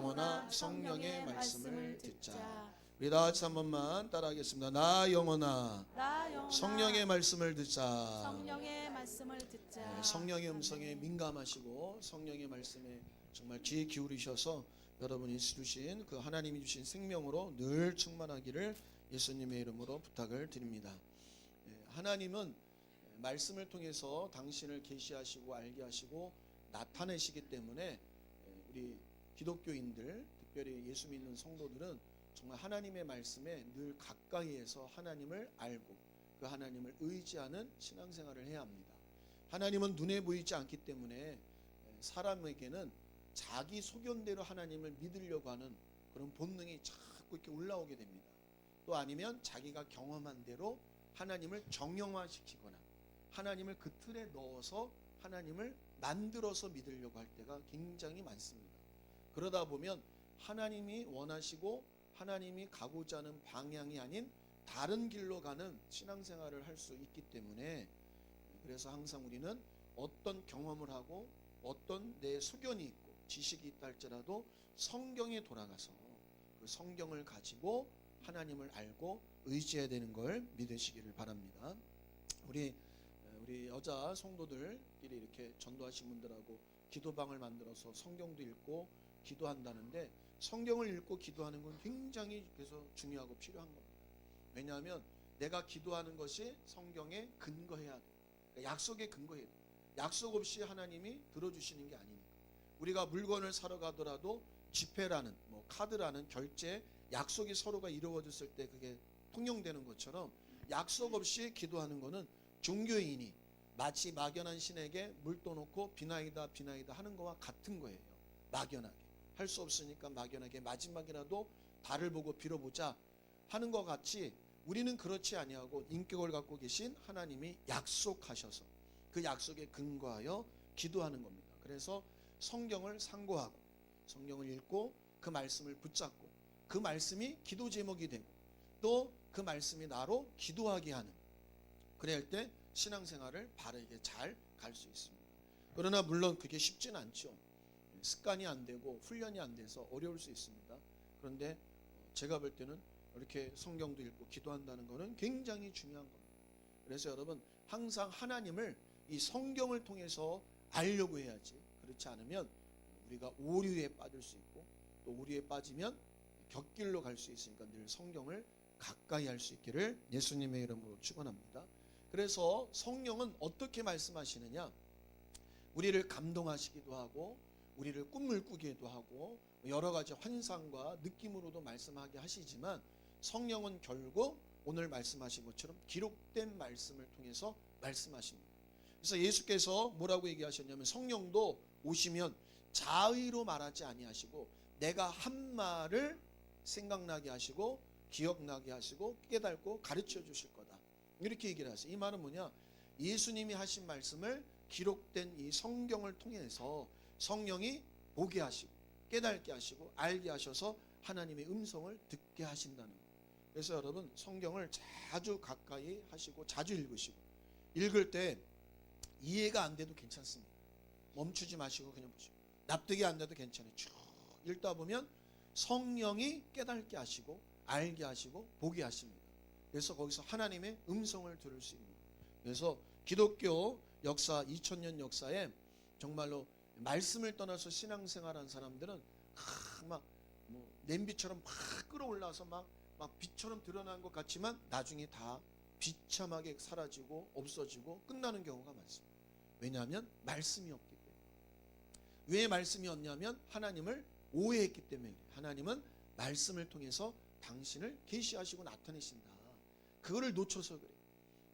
영혼아 성령의 말씀을 듣자. 우리 다 같이 한 번만 따라하겠습니다. 나 영혼아 성령의 말씀을 듣자. 성령의 말씀을 듣자. 네, 성령의 음성에 민감하시고 성령의 말씀에 정말 귀 기울이셔서 여러분이 주신 그 하나님이 주신 생명으로 늘 충만하기를 예수님의 이름으로 부탁을 드립니다. 하나님은 말씀을 통해서 당신을 계시하시고 알게 하시고 나타내시기 때문에 우리 기독교인들, 특별히 예수 믿는 성도들은 정말 하나님의 말씀에 늘 가까이에서 하나님을 알고 그 하나님을 의지하는 신앙생활을 해야 합니다. 하나님은 눈에 보이지 않기 때문에 사람에게는 자기 소견대로 하나님을 믿으려고 하는 그런 본능이 자꾸 이렇게 올라오게 됩니다. 또 아니면 자기가 경험한 대로 하나님을 정형화시키거나 하나님을 그 틀에 넣어서 하나님을 만들어서 믿으려고 할 때가 굉장히 많습니다. 그러다 보면 하나님이 원하시고 하나님이 가고자 하는 방향이 아닌 다른 길로 가는 신앙생활을 할 수 있기 때문에, 그래서 항상 우리는 어떤 경험을 하고 어떤 내 소견이 있고 지식이 있다 할지라도 성경에 돌아가서 그 성경을 가지고 하나님을 알고 의지해야 되는 걸 믿으시기를 바랍니다. 우리 여자 성도들끼리 이렇게 전도하신 분들하고 기도방을 만들어서 성경도 읽고 기도한다는데, 성경을 읽고 기도하는 건 굉장히 그래서 중요하고 필요한 겁니다. 왜냐하면 내가 기도하는 것이 성경에 근거해야 돼요. 그러니까 약속에 근거해야 돼요. 약속 없이 하나님이 들어주시는 게 아니니까. 우리가 물건을 사러 가더라도 지폐라는 카드라는 결제 약속이 서로가 이루어졌을 때 그게 통용되는 것처럼 약속 없이 기도하는 거는 종교인이 마치 막연한 신에게 물 떠놓고 비나이다 비나이다 하는 거와 같은 거예요. 막연하게 할 수 없으니까 막연하게 마지막이라도 달을 보고 빌어보자 하는 것 같이 우리는 그렇지 아니하고 인격을 갖고 계신 하나님이 약속하셔서 그 약속에 근거하여 기도하는 겁니다. 그래서 성경을 상고하고 성경을 읽고 그 말씀을 붙잡고 그 말씀이 기도 제목이 되고 또 그 말씀이 나로 기도하게 하는, 그럴 때 신앙생활을 바르게 잘 갈 수 있습니다. 그러나 물론 그게 쉽진 않죠. 습관이 안 되고 훈련이 안 돼서 어려울 수 있습니다. 그런데 제가 볼 때는 이렇게 성경도 읽고 기도한다는 것은 굉장히 중요한 겁니다. 그래서 여러분 항상 하나님을 이 성경을 통해서 알려고 해야지, 그렇지 않으면 우리가 오류에 빠질 수 있고 또 오류에 빠지면 곁길로 갈 수 있으니까 늘 성경을 가까이 할 수 있기를 예수님의 이름으로 축원합니다. 그래서 성령은 어떻게 말씀하시느냐, 우리를 감동하시기도 하고 우리를 꿈을 꾸기도 하고 여러 가지 환상과 느낌으로도 말씀하게 하시지만 성령은 결국 오늘 말씀하신 것처럼 기록된 말씀을 통해서 말씀하십니다. 그래서 예수께서 뭐라고 얘기하셨냐면 성령도 오시면 자의로 말하지 아니하시고 내가 한 말을 생각나게 하시고 기억나게 하시고 깨닫고 가르쳐 주실 거다, 이렇게 얘기를 하세요. 이 말은 뭐냐, 예수님이 하신 말씀을 기록된 이 성경을 통해서 성령이 보게 하시고 깨닫게 하시고 알게 하셔서 하나님의 음성을 듣게 하신다는 거예요. 그래서 여러분 성경을 자주 가까이 하시고 자주 읽으시고, 읽을 때 이해가 안 돼도 괜찮습니다. 멈추지 마시고 그냥 보시고, 납득이 안 돼도 괜찮아요. 쭉 읽다 보면 성령이 깨닫게 하시고 알게 하시고 보게 하십니다. 그래서 거기서 하나님의 음성을 들을 수 있는 거예요. 그래서 기독교 역사 2000년 역사에 정말로 말씀을 떠나서 신앙생활한 사람들은 막 냄비처럼 막 끌어올라서 막 빛처럼 드러난 것 같지만 나중에 다 비참하게 사라지고 없어지고 끝나는 경우가 많습니다. 왜냐하면 말씀이 없기 때문에. 왜 말씀이 없냐면 하나님을 오해했기 때문에. 하나님은 말씀을 통해서 당신을 계시하시고 나타내신다, 그거를 놓쳐서 그래요.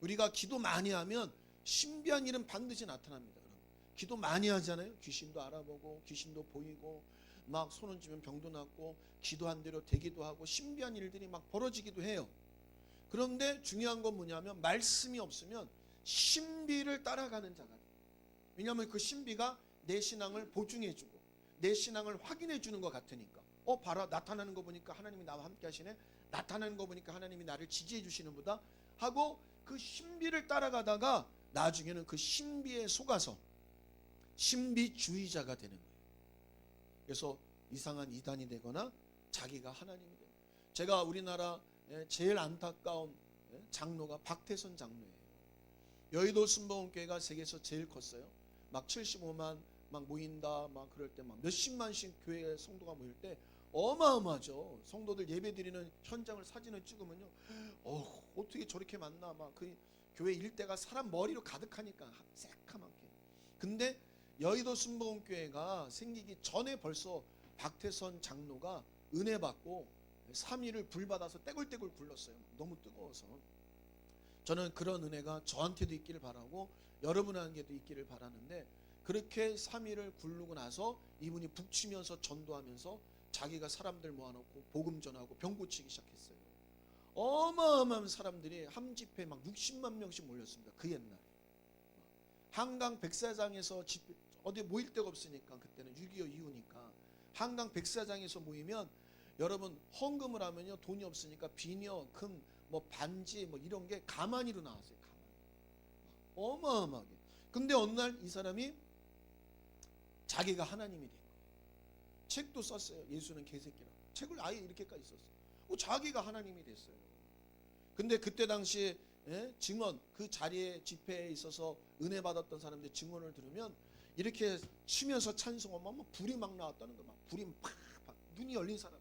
우리가 기도 많이 하면 신비한 일은 반드시 나타납니다. 여러분. 기도 많이 하잖아요. 귀신도 알아보고 귀신도 보이고 막 손 얹으면 병도 낫고 기도한 대로 되기도 하고 신비한 일들이 막 벌어지기도 해요. 그런데 중요한 건 뭐냐면 말씀이 없으면 신비를 따라가는 자가 돼요. 왜냐하면 그 신비가 내 신앙을 보증해주고 내 신앙을 확인해주는 것 같으니까. 봐라, 나타나는 거 보니까 하나님이 나와 함께 하시네, 나타나는 거 보니까 하나님이 나를 지지해 주시는 보다 하고 그 신비를 따라가다가 나중에는 그 신비에 속아서 신비주의자가 되는 거예요. 그래서 이상한 이단이 되거나 자기가 하나님이 되는. 제가 우리나라 제일 안타까운 장로가 박태선 장로예요. 여의도 순복음교회가 세계에서 제일 컸어요. 막 75만 막 모인다 막 그럴 때 막 몇십만씩 교회 성도가 모일 때 어마어마하죠. 성도들 예배 드리는 현장을 사진을 찍으면요, 어떻게 저렇게 많나 막 그 교회 일대가 사람 머리로 가득하니까 새카맣게. 근데 여의도 순복음교회가 생기기 전에 벌써 박태선 장로가 은혜 받고 3일을 불 받아서 떼굴떼굴 굴렀어요. 너무 뜨거워서. 저는 그런 은혜가 저한테도 있기를 바라고 여러분에게도 있기를 바라는데, 그렇게 3일을 굴르고 나서 이분이 북치면서 전도하면서 자기가 사람들 모아놓고 복음 전하고 병 고치기 시작했어요. 어마어마한 사람들이 한 집회에 막 60만 명씩 몰렸습니다. 그 옛날에. 한강 백사장에서 어디 모일 데가 없으니까, 그때는 6.25 이후니까 한강 백사장에서 모이면 여러분 헌금을 하면요, 돈이 없으니까 비녀, 금, 뭐 반지 뭐 이런 게 가만히로 나왔어요. 가만히. 어마어마하게. 근데 어느 날 이 사람이 자기가 하나님이 된 거예요. 책도 썼어요. 예수는 개새끼라고. 책을 아예 이렇게까지 썼어요. 자기가 하나님이 됐어요. 근데 그때 당시에 증언, 그 자리에 집회에 있어서 은혜 받았던 사람들 증언을 들으면 이렇게 치면서 찬송하면 막 불이 막 나왔다는 거예요. 막 불이 팍 눈이 열린 사람,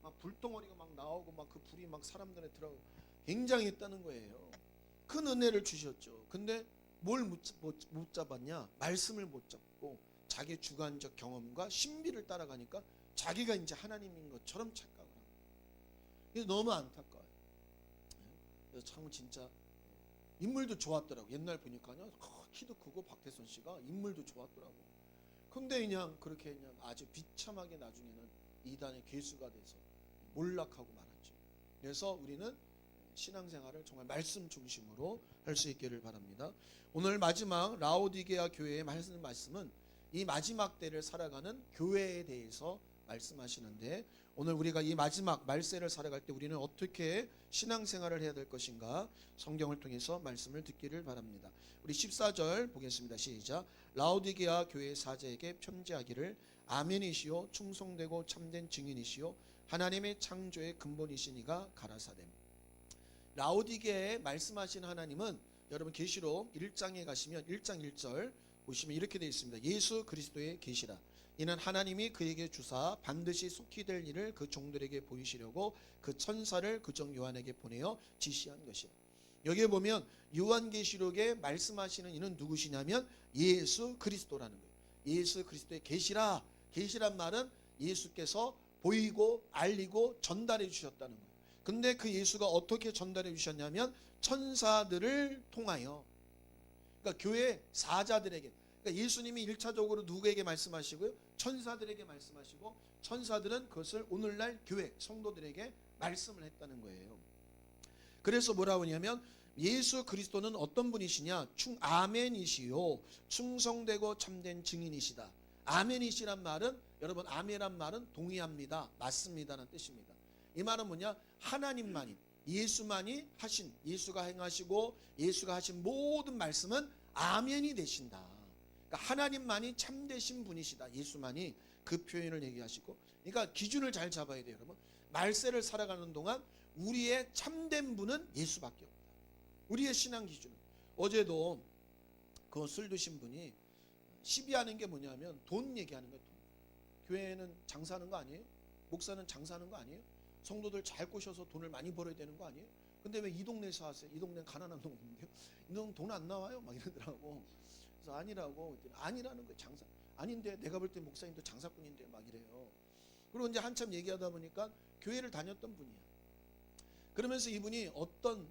막 불덩어리가 막 나오고 막 그 불이 막 사람들에 들어가고 굉장했다는 거예요. 큰 은혜를 주셨죠. 근데 뭘 못 잡았냐? 말씀을 못 잡고 자기 주관적 경험과 신비를 따라가니까 자기가 이제 하나님인 것처럼 착각을 합니다. 그래서 너무 안타까워요. 그래서 참 진짜 인물도 좋았더라고. 옛날 보니까요, 키도 크고 박태선 씨가 인물도 좋았더라고. 근데 그냥 그렇게 그냥 아주 비참하게 나중에는 이단의 괴수가 돼서 몰락하고 말았죠. 그래서 우리는 신앙생활을 정말 말씀 중심으로 할 수 있기를 바랍니다. 오늘 마지막 라오디게아 교회의 말씀은 이 마지막 때를 살아가는 교회에 대해서 말씀하시는데, 오늘 우리가 이 마지막 말세를 살아갈 때 우리는 어떻게 신앙생활을 해야 될 것인가 성경을 통해서 말씀을 듣기를 바랍니다. 우리 14절 보겠습니다. 시작. 라오디게아 교회 사제에게 편지하기를 아멘이시오 충성되고 참된 증인이시오 하나님의 창조의 근본이시니가 가라사댐. 라오디게아에 말씀하신 하나님은 여러분 계시록 1장에 가시면 1장 1절 보시면 이렇게 되어 있습니다. 예수 그리스도의 계시라. 이는 하나님이 그에게 주사 반드시 속히 될 일을 그 종들에게 보이시려고 그 천사를 그종 요한에게 보내어 지시한 것이라. 여기에 보면 요한계시록에 말씀하시는 이는 누구시냐면 예수 그리스도라는 거예요. 예수 그리스도의 계시라. 계시란 말은 예수께서 보이고 알리고 전달해 주셨다는 거예요. 근데 그 예수가 어떻게 전달해 주셨냐면 천사들을 통하여, 그러니까 교회 사자들에게, 그러니까 예수님이 1차적으로 누구에게 말씀하시고요? 천사들에게 말씀하시고, 천사들은 그것을 오늘날 교회 성도들에게 말씀을 했다는 거예요. 그래서 뭐라고 하냐면 예수 그리스도는 어떤 분이시냐? 아멘이시요 충성되고 참된 증인이시다. 아멘이시란 말은, 여러분 아멘이란 말은 동의합니다, 맞습니다라는 뜻입니다. 이 말은 뭐냐? 하나님만이, 예수만이 하신, 예수가 행하시고 예수가 하신 모든 말씀은 아멘이 되신다. 그러니까 하나님만이 참되신 분이시다. 예수만이 그 표현을 얘기하시고, 그러니까 기준을 잘 잡아야 돼요. 여러분 말세를 살아가는 동안 우리의 참된 분은 예수밖에 없다. 우리의 신앙 기준은. 어제도 그 술 드신 분이 시비하는 게 뭐냐면 돈 얘기하는 거예요. 돈. 교회는 장사하는 거 아니에요? 목사는 장사하는 거 아니에요? 성도들 잘 꼬셔서 돈을 많이 벌어야 되는 거 아니에요? 근데 왜 이 동네에서 하세요? 이 동네는 가난한 동네인데요. 이 동네 돈 안 나와요? 막 이러더라고. 그래서 아니라고. 아니라는 거예요. 장사. 아닌데 내가 볼 때 목사님도 장사꾼인데 막 이래요. 그리고 이제 한참 얘기하다 보니까 교회를 다녔던 분이야. 그러면서 이분이 어떤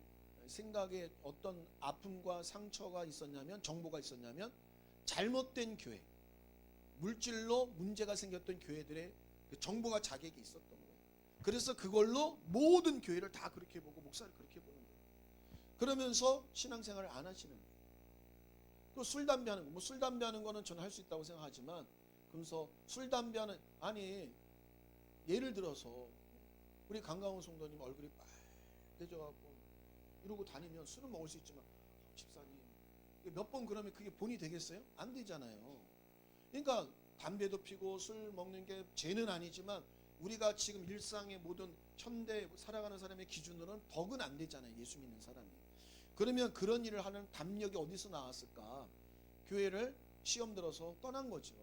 생각에 어떤 아픔과 상처가 있었냐면, 정보가 있었냐면 잘못된 교회, 물질로 문제가 생겼던 교회들의 그 정보가 자기에게 있었던 거예요. 그래서 그걸로 모든 교회를 다 그렇게 보고 목사를 그렇게 보는 거예요. 그러면서 신앙생활을 안 하시는 거예요. 또 술 담배 하는 거, 뭐 술 담배 하는 거는 저는 할 수 있다고 생각하지만, 그러면서 술 담배 하는, 아니 예를 들어서 우리 강강훈 성도님 얼굴이 빨개져갖고 이러고 다니면 술은 먹을 수 있지만, 집사님 몇 번 그러면 그게 본이 되겠어요? 안 되잖아요. 그러니까 담배도 피고 술 먹는 게 죄는 아니지만 우리가 지금 일상의 모든 현대 살아가는 사람의 기준으로는 덕은 안 되잖아요. 예수 믿는 사람이. 그러면 그런 일을 하는 담력이 어디서 나왔을까? 교회를 시험 들어서 떠난 거죠.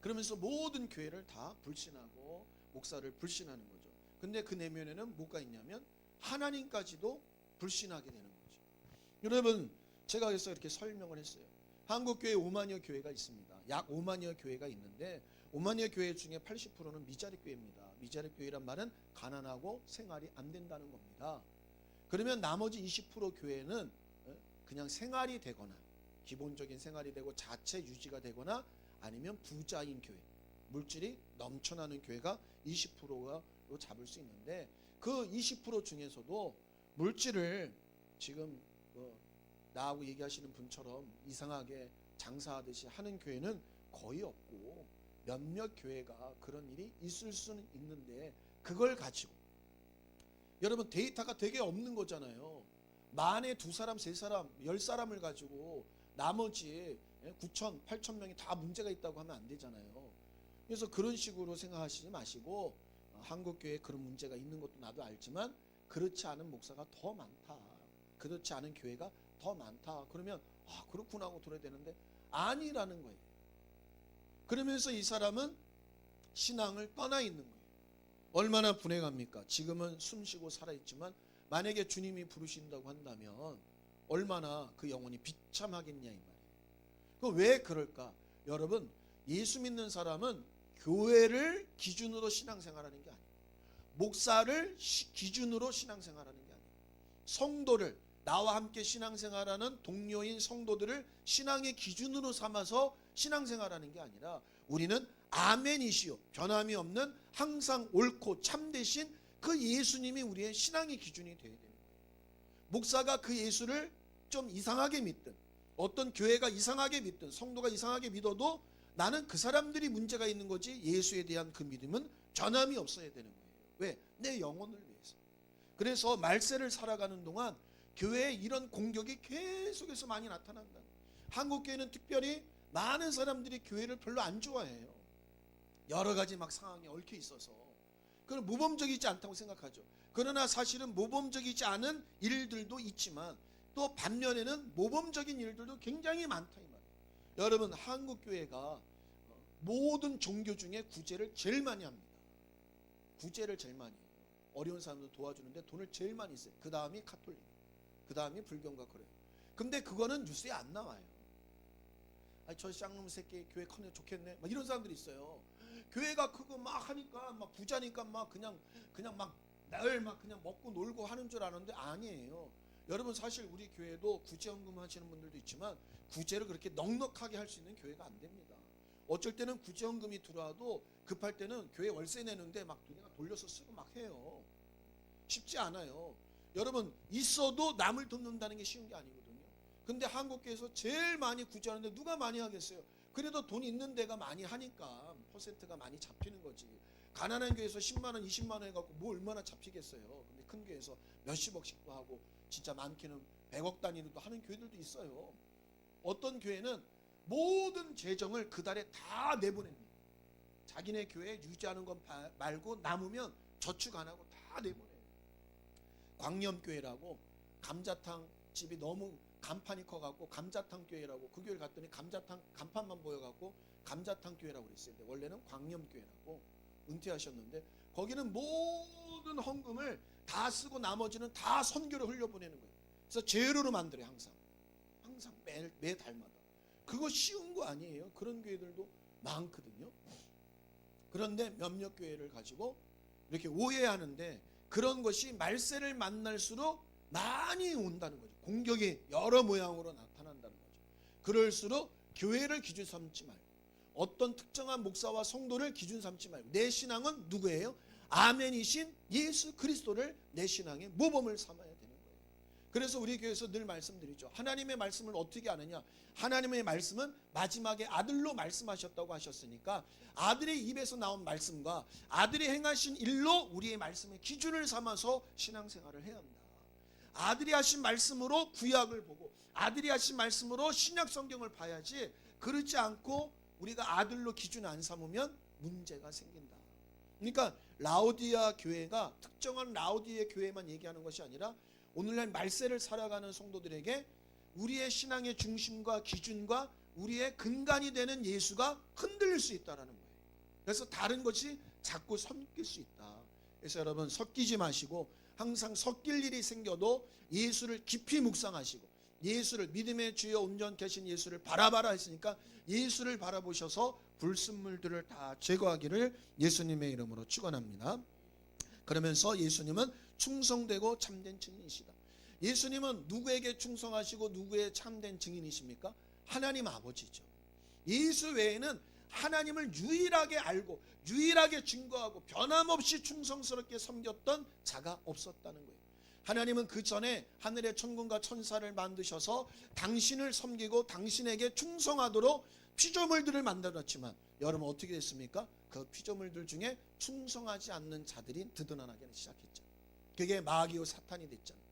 그러면서 모든 교회를 다 불신하고 목사를 불신하는 거죠. 근데 그 내면에는 뭐가 있냐면 하나님까지도 불신하게 되는 거죠. 여러분, 제가 그래서 이렇게 설명을 했어요. 한국교회 5만여 교회가 있습니다. 약 5만여 교회가 있는데 5만여 교회 중에 80%는 미자립 교회입니다. 미자립 교회란 말은 가난하고 생활이 안 된다는 겁니다. 그러면 나머지 20% 교회는 그냥 생활이 되거나 기본적인 생활이 되고 자체 유지가 되거나 아니면 부자인 교회, 물질이 넘쳐나는 교회가 20%로 잡을 수 있는데 그 20% 중에서도 물질을 지금 나하고 얘기하시는 분처럼 이상하게 장사하듯이 하는 교회는 거의 없고 몇몇 교회가 그런 일이 있을 수는 있는데 그걸 가지고 여러분 데이터가 되게 없는 거잖아요. 만에 2사람, 3사람, 10사람을 가지고 나머지 9천, 8천 명이 다 문제가 있다고 하면 안 되잖아요. 그래서 그런 식으로 생각하시지 마시고 한국교회에 그런 문제가 있는 것도 나도 알지만 그렇지 않은 목사가 더 많다. 그렇지 않은 교회가 더 많다. 그러면 그렇구나 하고 들어야 되는데 아니라는 거예요. 그러면서 이 사람은 신앙을 떠나 있는 거예요. 얼마나 불행합니까? 지금은 숨쉬고 살아있지만 만약에 주님이 부르신다고 한다면 얼마나 그 영혼이 비참하겠냐 이 말이에요. 왜 그럴까? 여러분, 예수 믿는 사람은 교회를 기준으로 신앙생활하는 게 아니에요. 목사를 기준으로 신앙생활하는 게 아니에요. 성도를, 나와 함께 신앙생활하는 동료인 성도들을 신앙의 기준으로 삼아서 신앙생활하는 게 아니라 우리는 아멘이시오, 변함이 없는 항상 옳고 참되신 그 예수님이 우리의 신앙의 기준이 되어야 되는 거예요. 목사가 그 예수를 좀 이상하게 믿든 어떤 교회가 이상하게 믿든 성도가 이상하게 믿어도 나는 그 사람들이 문제가 있는 거지 예수에 대한 그 믿음은 변함이 없어야 되는 거예요. 왜? 내 영혼을 위해서. 그래서 말세를 살아가는 동안 교회에 이런 공격이 계속해서 많이 나타난다. 한국교회는 특별히 많은 사람들이 교회를 별로 안 좋아해요. 여러 가지 막 상황에 얽혀 있어서 그건 모범적이지 않다고 생각하죠. 그러나 사실은 모범적이지 않은 일들도 있지만 또 반면에는 모범적인 일들도 굉장히 많다 이 말이에요. 여러분, 한국교회가 모든 종교 중에 구제를 제일 많이 합니다. 구제를 제일 많이 해요. 어려운 사람들 도와주는데 돈을 제일 많이 써요. 그 다음이 카톨릭, 그 다음이 불교인가 그래요. 근데 그거는 뉴스에 안 나와요. 저 쌍놈 새끼 교회 커내 좋겠네 막 이런 사람들이 있어요. 교회가 크고 막 하니까 막 부자니까 막 그냥 막 날 막 그냥 먹고 놀고 하는 줄 아는데 아니에요. 여러분, 사실 우리 교회도 구제헌금 하시는 분들도 있지만 구제를 그렇게 넉넉하게 할 수 있는 교회가 안 됩니다. 어쩔 때는 구제헌금이 들어와도 급할 때는 교회 월세 내는데 막 우리가 돌려서 쓰고 막 해요. 쉽지 않아요. 여러분, 있어도 남을 돕는다는 게 쉬운 게 아니거든요. 근데 한국교회에서 제일 많이 구제하는데 누가 많이 하겠어요? 그래도 돈 있는 데가 많이 하니까 퍼센트가 많이 잡히는 거지. 가난한 교회에서 10만 원, 20만 원 해갖고 뭐 얼마나 잡히겠어요. 근데 큰 교회에서 몇십억씩도 하고 진짜 많게는 100억 단위로도 하는 교회들도 있어요. 어떤 교회는 모든 재정을 그 달에 다 내보냅니다. 자기네 교회 유지하는 것 말고 남으면 저축 안 하고 다 내보내요. 광염교회라고 감자탕 집이 너무 간판이 커갖고 감자탕 교회라고 그 교회를 갔더니 감자탕 간판만 보여갖고 감자탕 교회라고 그랬어요. 근데 원래는 광염교회라고 은퇴하셨는데 거기는 모든 헌금을 다 쓰고 나머지는 다 선교를 흘려보내는 거예요. 그래서 제로로 만들어요. 항상 매 달마다. 그거 쉬운 거 아니에요. 그런 교회들도 많거든요. 그런데 몇몇 교회를 가지고 이렇게 오해하는데 그런 것이 말세를 만날수록 많이 온다는 거죠. 공격이 여러 모양으로 나타난다는 거죠. 그럴수록 교회를 기준 삼지 말고 어떤 특정한 목사와 성도를 기준 삼지 말고 내 신앙은 누구예요? 아멘이신 예수 그리스도를 내 신앙의 모범을 삼아야 되는 거예요. 그래서 우리 교회에서 늘 말씀드리죠. 하나님의 말씀을 어떻게 아느냐? 하나님의 말씀은 마지막에 아들로 말씀하셨다고 하셨으니까 아들의 입에서 나온 말씀과 아들이 행하신 일로 우리의 말씀의 기준을 삼아서 신앙생활을 해야 합니다. 아들이 하신 말씀으로 구약을 보고 아들이 하신 말씀으로 신약 성경을 봐야지 그렇지 않고 우리가 아들로 기준 안 삼으면 문제가 생긴다. 그러니까 라오디아 교회가 특정한 라오디아 교회만 얘기하는 것이 아니라 오늘날 말세를 살아가는 성도들에게 우리의 신앙의 중심과 기준과 우리의 근간이 되는 예수가 흔들릴 수 있다는 거예요. 그래서 다른 것이 자꾸 섞일 수 있다. 그래서 여러분 섞이지 마시고 항상 섞일 일이 생겨도 예수를 깊이 묵상하시고 예수를 믿음의 주여 온전 계신 예수를 바라봐라 했으니까 예수를 바라보셔서 불순물들을 다 제거하기를 예수님의 이름으로 축원합니다. 그러면서 예수님은 충성되고 참된 증인이시다. 예수님은 누구에게 충성하시고 누구의 참된 증인이십니까? 하나님 아버지죠. 예수 외에는 하나님을 유일하게 알고 유일하게 증거하고 변함없이 충성스럽게 섬겼던 자가 없었다는 거예요. 하나님은 그 전에 하늘의 천군과 천사를 만드셔서 당신을 섬기고 당신에게 충성하도록 피조물들을 만들었지만 여러분 어떻게 됐습니까? 그 피조물들 중에 충성하지 않는 자들이 드러나기 시작했죠. 그게 마귀와 사탄이 됐잖아요.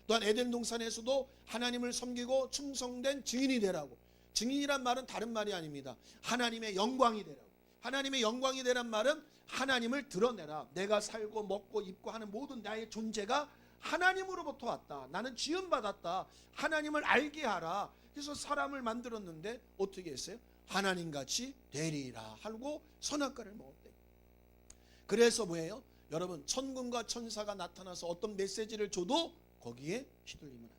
또한 에덴 동산에서도 하나님을 섬기고 충성된 증인이 되라고. 증인이란 말은 다른 말이 아닙니다. 하나님의 영광이 되라고. 하나님의 영광이 되란 말은 하나님을 드러내라. 내가 살고 먹고 입고 하는 모든 나의 존재가 하나님으로부터 왔다. 나는 지음받았다. 하나님을 알게 하라. 그래서 사람을 만들었는데 어떻게 했어요? 하나님같이 되리라 하고 선악과를 먹었대. 그래서 뭐예요? 여러분 천군과 천사가 나타나서 어떤 메시지를 줘도 거기에 휘둘리면 안 돼요.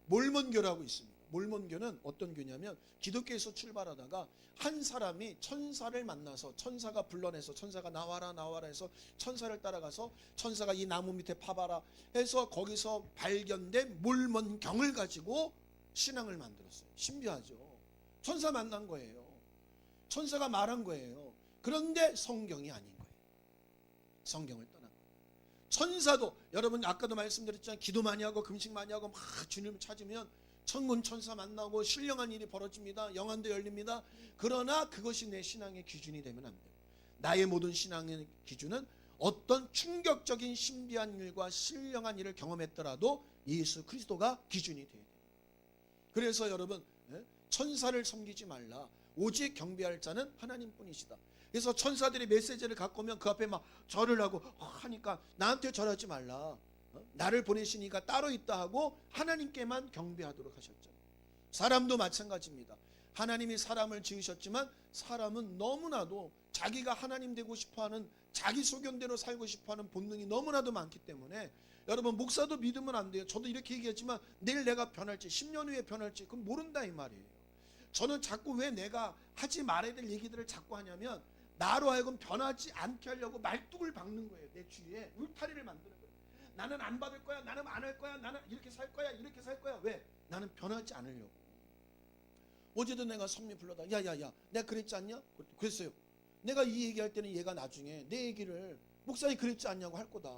몰몬교라고 있습니다. 몰몬교는 어떤 교냐면 기독교에서 출발하다가 한 사람이 천사를 만나서 천사가 불러내서 천사가 나와라 나와라 해서 천사를 따라가서 천사가 이 나무 밑에 파봐라 해서 거기서 발견된 몰몬경을 가지고 신앙을 만들었어요. 신비하죠. 천사 만난 거예요. 천사가 말한 거예요. 그런데 성경이 아닌 거예요. 성경을 떠난 거예요. 천사도 여러분 아까도 말씀드렸지만 기도 많이 하고 금식 많이 하고 막 주님을 찾으면 천군 천사 만나고 신령한 일이 벌어집니다. 영안도 열립니다. 그러나 그것이 내 신앙의 기준이 되면 안 돼요. 나의 모든 신앙의 기준은 어떤 충격적인 신비한 일과 신령한 일을 경험했더라도 예수 그리스도가 기준이 돼야 돼요. 그래서 여러분 천사를 섬기지 말라. 오직 경배할 자는 하나님뿐이시다. 그래서 천사들이 메시지를 갖고 오면 그 앞에 막 절을 하고 하니까 나한테 절하지 말라. 나를 보내시니까 따로 있다 하고 하나님께만 경배하도록 하셨죠. 사람도 마찬가지입니다. 하나님이 사람을 지으셨지만 사람은 너무나도 자기가 하나님 되고 싶어하는 자기 소견대로 살고 싶어하는 본능이 너무나도 많기 때문에 여러분 목사도 믿으면 안 돼요. 저도 이렇게 얘기했지만 내일 내가 변할지 10년 후에 변할지 그건 모른다 이 말이에요. 저는 자꾸 왜 내가 하지 말아야 될 얘기들을 자꾸 하냐면 나로 하여금 변하지 않게 하려고 말뚝을 박는 거예요. 내 주위에 울타리를 만드는 거예요. 나는 안 받을 거야. 나는 안 할 거야. 나는 이렇게 살 거야. 이렇게 살 거야. 왜? 나는 변하지 않으려고. 어제도 내가 선미 불러다. 야야야 내가 그랬지 않냐? 그랬어요. 내가 이 얘기할 때는 얘가 나중에 내 얘기를 목사님 그랬지 않냐고 할 거다.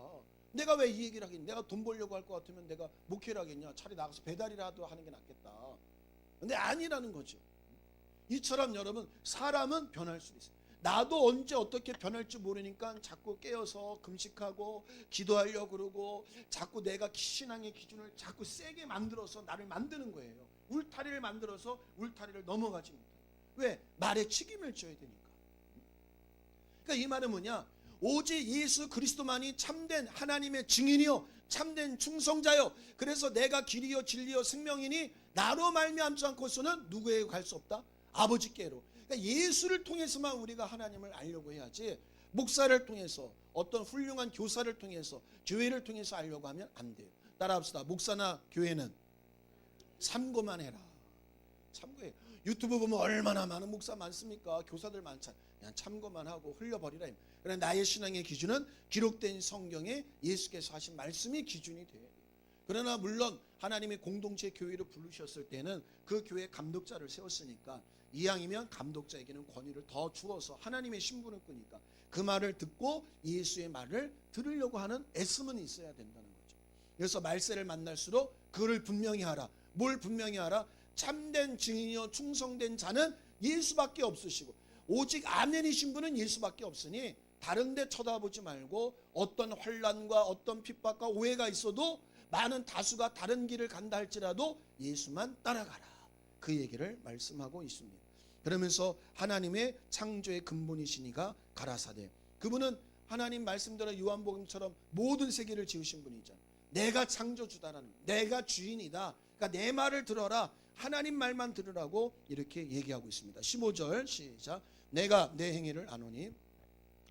내가 왜 이 얘기를 하겠냐? 내가 돈 벌려고 할 것 같으면 내가 목회를 하겠냐? 차라리 나가서 배달이라도 하는 게 낫겠다. 근데 아니라는 거죠. 이처럼 여러분 사람은 변할 수 있어요. 나도 언제 어떻게 변할지 모르니까 자꾸 깨어서 금식하고 기도하려고 그러고 자꾸 내가 신앙의 기준을 자꾸 세게 만들어서 나를 만드는 거예요. 울타리를 만들어서 울타리를 넘어가지 못해요. 왜? 말에 책임을 져야 되니까. 그러니까 이 말은 뭐냐? 오직 예수 그리스도만이 참된 하나님의 증인이요 참된 충성자요. 그래서 내가 길이요 진리요 생명이니 나로 말미암지 않고서는 누구에게 갈 수 없다? 아버지께로. 그러니까 예수를 통해서만 우리가 하나님을 알려고 해야지 목사를 통해서 어떤 훌륭한 교사를 통해서 교회를 통해서 알려고 하면 안 돼요. 따라합시다. 목사나 교회는 참고만 해라. 참고해. 유튜브 보면 얼마나 많은 목사 많습니까? 교사들 많잖아. 그냥 참고만 하고 흘려버리라. 그러나 나의 신앙의 기준은 기록된 성경에 예수께서 하신 말씀이 기준이 돼야 돼요. 그러나 물론 하나님이 공동체 교회로 부르셨을 때는 그 교회 감독자를 세웠으니까 이왕이면 감독자에게는 권위를 더 주어서 하나님의 신분을 끄니까 그 말을 듣고 예수의 말을 들으려고 하는 애씀은 있어야 된다는 거죠. 그래서 말세를 만날수록 그를 분명히 하라. 뭘 분명히 하라? 참된 증인이요 충성된 자는 예수밖에 없으시고 오직 아멘이신 분은 예수밖에 없으니 다른 데 쳐다보지 말고 어떤 환난과 어떤 핍박과 오해가 있어도 많은 다수가 다른 길을 간다 할지라도 예수만 따라가라. 그 얘기를 말씀하고 있습니다. 그러면서 하나님의 창조의 근본이시니가 가라사대. 그분은 하나님 말씀대로 요한복음처럼 모든 세계를 지으신 분이죠. 내가 창조주다라는, 내가 주인이다. 그러니까 내 말을 들어라. 하나님 말만 들으라고 이렇게 얘기하고 있습니다. 15절 시작. 내가 내 행위를 아노니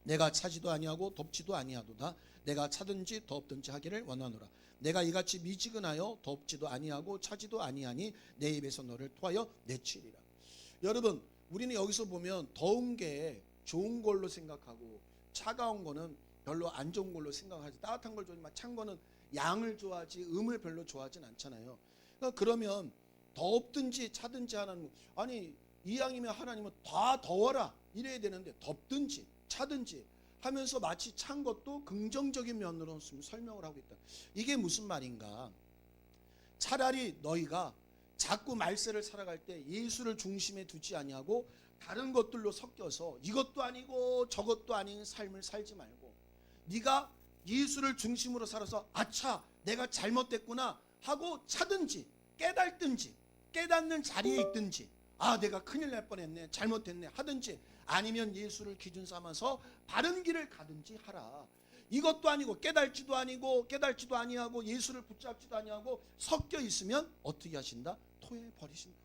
내가 차지도 아니하고 덥지도 아니하도다. 내가 차든지 덥든지 하기를 원하노라. 내가 이같이 미지근하여 덥지도 아니하고 차지도 아니하니 내 입에서 너를 토하여 내치리라. 여러분, 우리는 여기서 보면 더운 게 좋은 걸로 생각하고 차가운 거는 별로 안 좋은 걸로 생각하지. 따뜻한 걸 좋아하지만 찬 거는 양을 좋아하지 음을 별로 좋아하진 않잖아요. 그러니까 그러면 덥든지 차든지 하나는, 아니 이왕이면 하나님은 다 더워라 이래야 되는데 덥든지 차든지 하면서 마치 찬 것도 긍정적인 면으로 설명을 하고 있다. 이게 무슨 말인가? 차라리 너희가 자꾸 말세를 살아갈 때 예수를 중심에 두지 아니하고 다른 것들로 섞여서 이것도 아니고 저것도 아닌 삶을 살지 말고, 네가 예수를 중심으로 살아서 아차 내가 잘못됐구나 하고 차든지 깨닫든지, 깨닫는 자리에 있든지, 아 내가 큰일 날 뻔했네 잘못했네 하든지, 아니면 예수를 기준 삼아서 바른 길을 가든지 하라. 이것도 아니고 깨달지도 아니고 깨달지도 아니하고 예수를 붙잡지도 아니하고 섞여 있으면 어떻게 하신다? 토해 버리신다.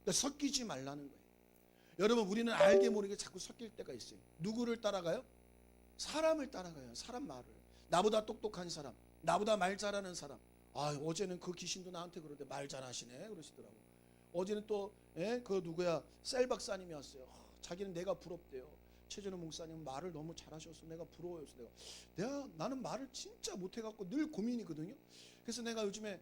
그러니까 섞이지 말라는 거예요. 여러분, 우리는 알게 모르게 자꾸 섞일 때가 있어요. 누구를 따라가요? 사람을 따라가요. 사람 말을. 나보다 똑똑한 사람, 나보다 말 잘하는 사람. 아 어제는 그 귀신도 나한테 그러대 말 잘하시네 그러시더라고. 어제는 또 그 누구야 셀 박사님이 왔어요. 자기는 내가 부럽대요. 최준호 목사님 말을 너무 잘하셔서 내가 부러워요. 나는 말을 진짜 못해갖고 늘 고민이거든요. 그래서 내가 요즘에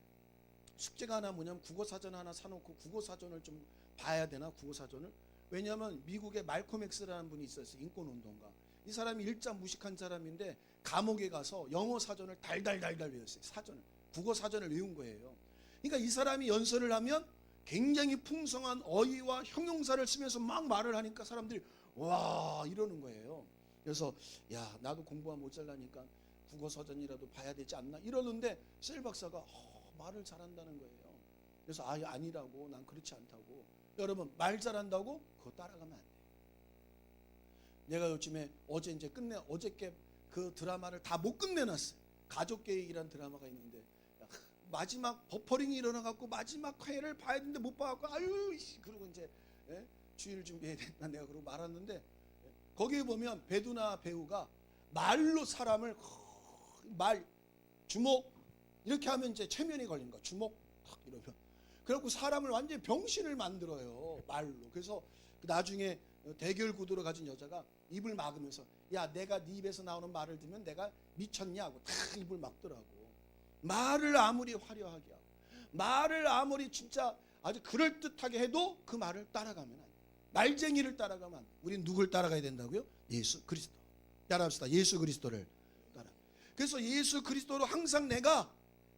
숙제가 하나 뭐냐면 국어사전 하나 사놓고 국어사전을 좀 봐야 되나, 국어사전을. 왜냐하면 미국에 말콤 엑스라는 분이 있었어요. 인권운동가. 이 사람이 일자 무식한 사람인데 감옥에 가서 영어 사전을 달달달달 외웠어요. 사전을, 국어사전을 외운 거예요. 그러니까 이 사람이 연설을 하면 굉장히 풍성한 어휘와 형용사를 쓰면서 막 말을 하니까 사람들이 와 이러는 거예요. 그래서 야 나도 공부가 모자라니까 국어사전이라도 봐야 되지 않나 이러는데 셀 박사가 말을 잘한다는 거예요. 그래서 아니라고, 난 그렇지 않다고. 여러분, 말 잘한다고 그거 따라가면 안 돼요. 내가 요즘에 어저께 그 드라마를 다 못 끝내놨어요. 가족계획이라는 드라마가 있는데 마지막 버퍼링이 일어나갖고 마지막 회를 봐야 되는데 못 봐갖고 아유 그러고 이제 주의를 준비해야 된다 내가 그러고 말았는데, 거기에 보면 배두나 배우가 말로 사람을 말 주먹 이렇게 하면 이제 최면이 걸린 거야. 주먹 탁 이러면 그래갖고 사람을 완전히 병신을 만들어요 말로. 그래서 나중에 대결 구도를 가진 여자가 입을 막으면서 야 내가 네 입에서 나오는 말을 들으면 내가 미쳤냐 하고 탁 입을 막더라고. 말을 아무리 화려하게 하고 말을 아무리 진짜 아주 그럴듯하게 해도 그 말을 따라가면 안 돼. 말쟁이를 따라가면 안 돼. 우린 누굴 따라가야 된다고요? 예수 그리스도. 따라합시다. 예수 그리스도를 따라. 그래서 예수 그리스도로 항상 내가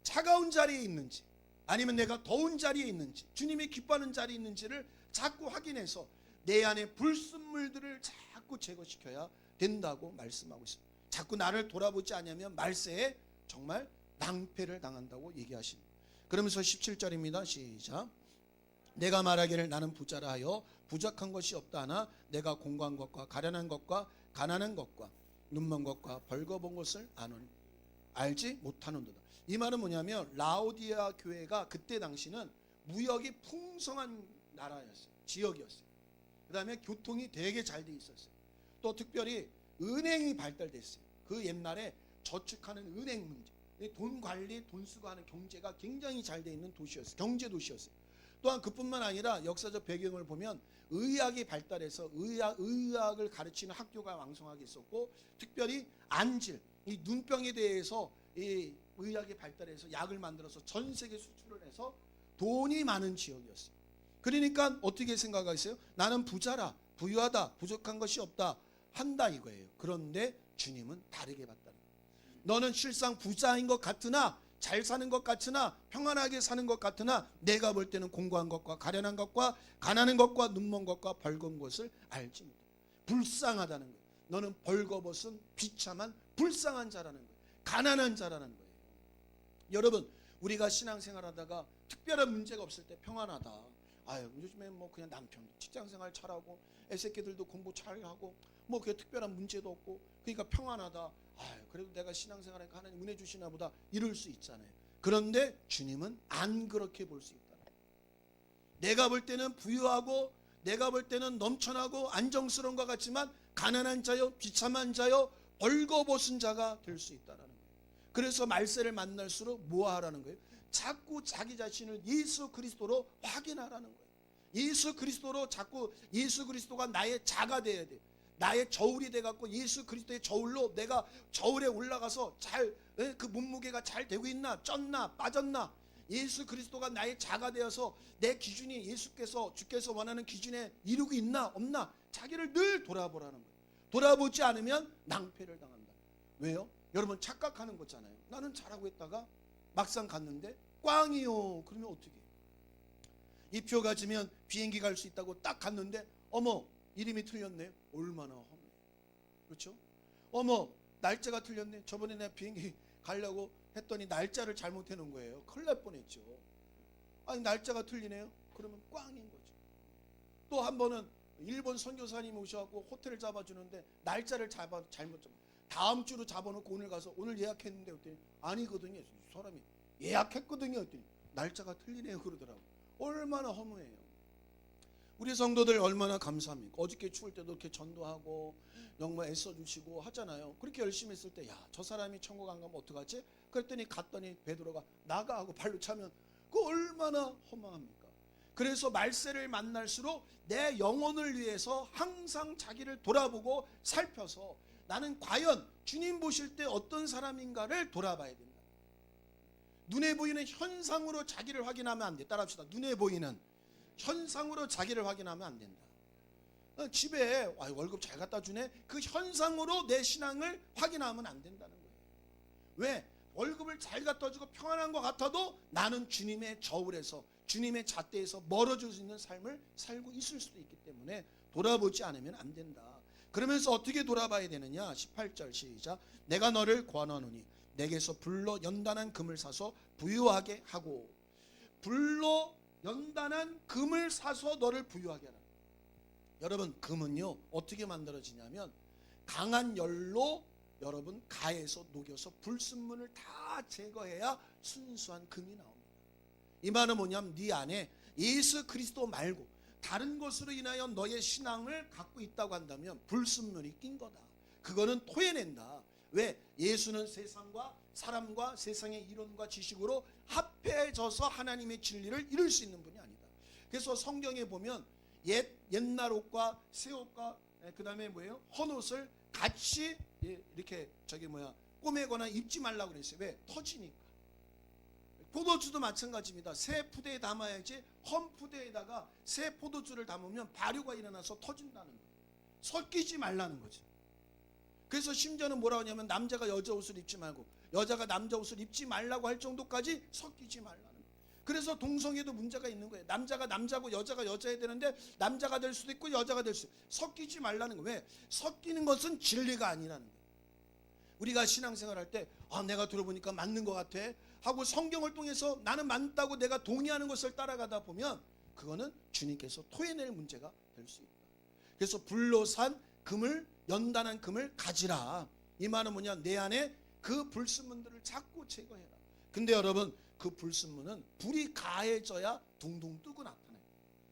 차가운 자리에 있는지 아니면 내가 더운 자리에 있는지 주님이 기뻐하는 자리에 있는지를 자꾸 확인해서 내 안에 불순물들을 자꾸 제거시켜야 된다고 말씀하고 있습니다. 자꾸 나를 돌아보지 않으면 말세에 정말 낭패를 당한다고 얘기하십니다. 그러면서 17절입니다. 시작. 내가 말하기를 나는 부자라 하여 부족한 것이 없다 하나 내가 공고한 것과 가련한 것과 가난한 것과 눈먼 것과 벌거본 것을 알지 못하는도다. 이 말은 뭐냐면 라오디아 교회가 그때 당시는 무역이 풍성한 나라였어요. 지역이었어요. 그 다음에 교통이 되게 잘 돼 있었어요. 또 특별히 은행이 발달됐어요. 그 옛날에 저축하는 은행 문제, 돈 관리, 돈 쓰고 하는 경제가 굉장히 잘 돼 있는 도시였어요. 경제 도시였어요. 또한 그뿐만 아니라 역사적 배경을 보면 의학이 발달해서 의학을 가르치는 학교가 왕성하게 있었고, 특별히 안질, 이 눈병에 대해서 이 의학이 발달해서 약을 만들어서 전 세계 수출을 해서 돈이 많은 지역이었어요. 그러니까 어떻게 생각하겠어요? 나는 부자라, 부유하다, 부족한 것이 없다 한다 이거예요. 그런데 주님은 다르게 봤다는 거예요. 너는 실상 부자인 것 같으나, 잘 사는 것 같으나, 평안하게 사는 것 같으나 내가 볼 때는 공고한 것과 가련한 것과 가난한 것과 눈먼 것과 벌거벗은 것을 알지 못해. 불쌍하다는 거예요. 너는 벌거벗은 비참한 불쌍한 자라는 거예요. 가난한 자라는 거예요. 여러분, 우리가 신앙생활하다가 특별한 문제가 없을 때 평안하다, 아유 요즘에 뭐 그냥 남편도 직장생활 잘하고 애새끼들도 공부 잘하고 뭐 그게 특별한 문제도 없고 그러니까 평안하다. 아유 그래도 내가 신앙생활하니까 하나님 은혜 주시나 보다 이럴 수 있잖아요. 그런데 주님은 안 그렇게 볼 수 있다. 내가 볼 때는 부유하고 내가 볼 때는 넘쳐나고 안정스러운 것 같지만 가난한 자요 비참한 자요 벌거벗은 자가 될 수 있다는 거예요. 그래서 말세를 만날수록 뭐 하라는 거예요? 자꾸 자기 자신을 예수 그리스도로 확인하라는 거예요. 예수 그리스도로 자꾸 예수 그리스도가 나의 자가 돼야 돼. 나의 저울이 돼갖고 예수 그리스도의 저울로 내가 저울에 올라가서 잘 그 몸무게가 잘 되고 있나 쪘나 빠졌나 예수 그리스도가 나의 자가 되어서 내 기준이 주께서 원하는 기준에 이루고 있나 없나 자기를 늘 돌아보라는 거예요. 돌아보지 않으면 낭패를 당한다. 왜요? 여러분 착각하는 거잖아요. 나는 잘하고 있다가 막상 갔는데 꽝이요. 그러면 어떻게 해요? 이 표 가지면 비행기 갈 수 있다고 딱 갔는데 어머 이름이 틀렸네. 얼마나 허무해요. 그렇죠? 어머 날짜가 틀렸네. 저번에 내가 비행기 가려고 했더니 날짜를 잘못해 놓은 거예요. 큰일 날 뻔했죠. 아니 날짜가 틀리네요. 그러면 꽝인 거죠. 또 한 번은 일본 선교사님 오셔갖고 호텔을 잡아주는데 날짜를 잘못 잡아. 다음 주로 잡아놓고 오늘 가서 오늘 예약했는데 그랬더니 아니거든요. 사람이 예약했거든요. 그랬더니 날짜가 틀리네요. 그러더라고. 얼마나 허무해요. 우리 성도들 얼마나 감사합니까? 어저께 추울 때도 이렇게 전도하고 정말 애써주시고 하잖아요. 그렇게 열심히 했을 때 야, 저 사람이 천국 안 가면 어떡하지? 그랬더니 갔더니 베드로가 나가 하고 발로 차면 그 얼마나 허망합니까? 그래서 말세를 만날수록 내 영혼을 위해서 항상 자기를 돌아보고 살펴서 나는 과연 주님 보실 때 어떤 사람인가를 돌아봐야 된다. 눈에 보이는 현상으로 자기를 확인하면 안 돼. 따라합시다. 눈에 보이는 현상으로 자기를 확인하면 안 된다. 집에 월급 잘 갖다 주네. 그 현상으로 내 신앙을 확인하면 안 된다는 거예요. 왜? 월급을 잘 갖다 주고 평안한 것 같아도 나는 주님의 저울에서 주님의 잣대에서 멀어질 수 있는 삶을 살고 있을 수도 있기 때문에 돌아보지 않으면 안 된다. 그러면서 어떻게 돌아봐야 되느냐? 18절 시작. 내가 너를 권하노니 내게서 불로 연단한 금을 사서 부유하게 하고. 불로 연단한 금을 사서 너를 부유하게 하라. 여러분 금은요 어떻게 만들어지냐면 강한 열로 여러분 가해서 녹여서 불순물을 다 제거해야 순수한 금이 나옵니다. 이 말은 뭐냐면 네 안에 예수 그리스도 말고 다른 것으로 인하여 너의 신앙을 갖고 있다고 한다면 불순물이 낀 거다. 그거는 토해낸다. 왜? 예수는 세상과 사람과 세상의 이론과 지식으로 합해져서 하나님의 진리를 이룰 수 있는 분이 아니다. 그래서 성경에 보면 옛날 옷과 새 옷과 그 다음에 뭐예요? 헌옷을 같이 이렇게 꼬매거나 입지 말라고 그랬어요. 왜? 터지니까. 포도주도 마찬가지입니다. 새 푸대에 담아야지 헌 푸대에다가 새 포도주를 담으면 발효가 일어나서 터진다는 거예요. 섞이지 말라는 거죠. 그래서 심지어는 뭐라고 하냐면 남자가 여자 옷을 입지 말고 여자가 남자 옷을 입지 말라고 할 정도까지 섞이지 말라는 거예요. 그래서 동성애도 문제가 있는 거예요. 남자가 남자고 여자가 여자야 되는데 남자가 될 수도 있고 여자가 될 수도 있고 섞이지 말라는 거예요. 왜? 섞이는 것은 진리가 아니라는 거예요. 우리가 신앙생활할 때 내가 들어보니까 맞는 것 같아 하고 성경을 통해서 나는 맞다고 내가 동의하는 것을 따라가다 보면 그거는 주님께서 토해낼 문제가 될 수 있다. 그래서 불로 산 금을 연단한 금을 가지라. 이 말은 뭐냐? 내 안에 그 불순물들을 자꾸 제거해라. 근데 여러분 그 불순물은 불이 가해져야 둥둥 뜨고 나타나요.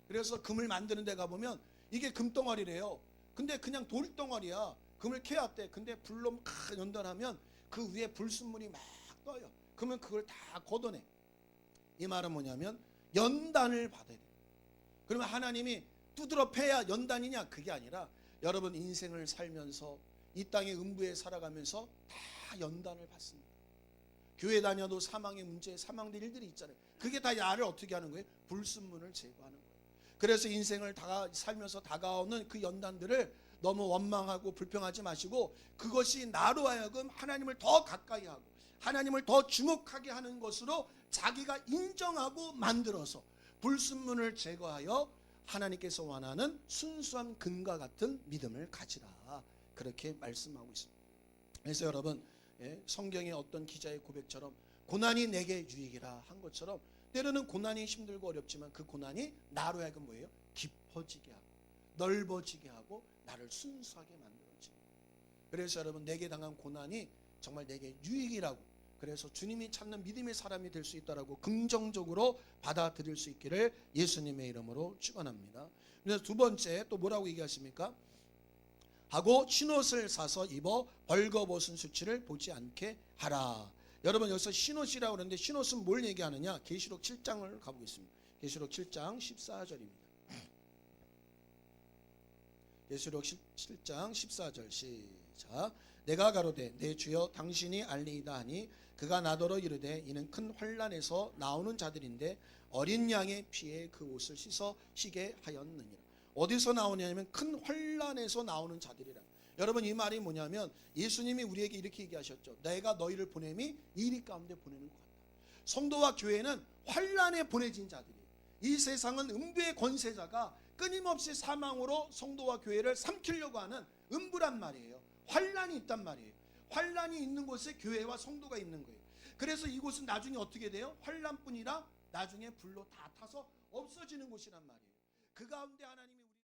그래서 금을 만드는 데 가보면 이게 금덩어리래요. 근데 그냥 돌덩어리야. 금을 캐왔대. 근데 불로 막 연단하면 그 위에 불순물이 막 떠요. 그러면 그걸 다 걷어내. 이 말은 뭐냐면 연단을 받아야 돼요. 그러면 하나님이 두드러 패야 연단이냐? 그게 아니라 여러분 인생을 살면서 이 땅의 음부에 살아가면서 다 연단을 받습니다. 교회 다녀도 사망의 문제, 사망될 일들이 있잖아요. 그게 다 나를 어떻게 하는 거예요? 불순물을 제거하는 거예요. 그래서 인생을 살면서 다가오는 그 연단들을 너무 원망하고 불평하지 마시고 그것이 나로 하여금 하나님을 더 가까이 하고 하나님을 더 주목하게 하는 것으로 자기가 인정하고 만들어서 불순물을 제거하여 하나님께서 원하는 순수한 금과 같은 믿음을 가지라. 그렇게 말씀하고 있습니다. 그래서 여러분 성경의 어떤 기자의 고백처럼 고난이 내게 유익이라 한 것처럼 때로는 고난이 힘들고 어렵지만 그 고난이 나로 하여금 뭐예요? 깊어지게 하고 넓어지게 하고 나를 순수하게 만들어지고. 그래서 여러분, 내게 당한 고난이 정말 내게 유익이라고, 그래서 주님이 찾는 믿음의 사람이 될 수 있다라고 긍정적으로 받아들일 수 있기를 예수님의 이름으로 축원합니다. 그래서 두 번째 또 뭐라고 얘기하십니까? 하고 흰옷을 사서 입어 벌거벗은 수치를 보지 않게 하라. 여러분, 여기서 흰옷이라고 그러는데 흰옷은 뭘 얘기하느냐? 계시록 7장을 가보겠습니다. 계시록 7장 14절입니다. 계시록 7장 14절 시작. 내가 가로되 내 주여 당신이 알리이다 하니 그가 나더러 이르되 이는 큰 환난에서 나오는 자들인데 어린 양의 피에 그 옷을 씻어 쉬게 하였느니라. 어디서 나오냐면 큰 환난에서 나오는 자들이라. 여러분, 이 말이 뭐냐면 예수님이 우리에게 이렇게 얘기하셨죠. 내가 너희를 보냄이 이리 가운데 보내는 것 같다. 성도와 교회는 환난에 보내진 자들이에요. 이 세상은 음부의 권세자가 끊임없이 사망으로 성도와 교회를 삼키려고 하는 음부란 말이에요. 환난이 있단 말이에요. 환난이 있는 곳에 교회와 성도가 있는 거예요. 그래서 이곳은 나중에 어떻게 돼요? 환난뿐이라 나중에 불로 다 타서 없어지는 곳이란 말이에요. 그 가운데 하나님이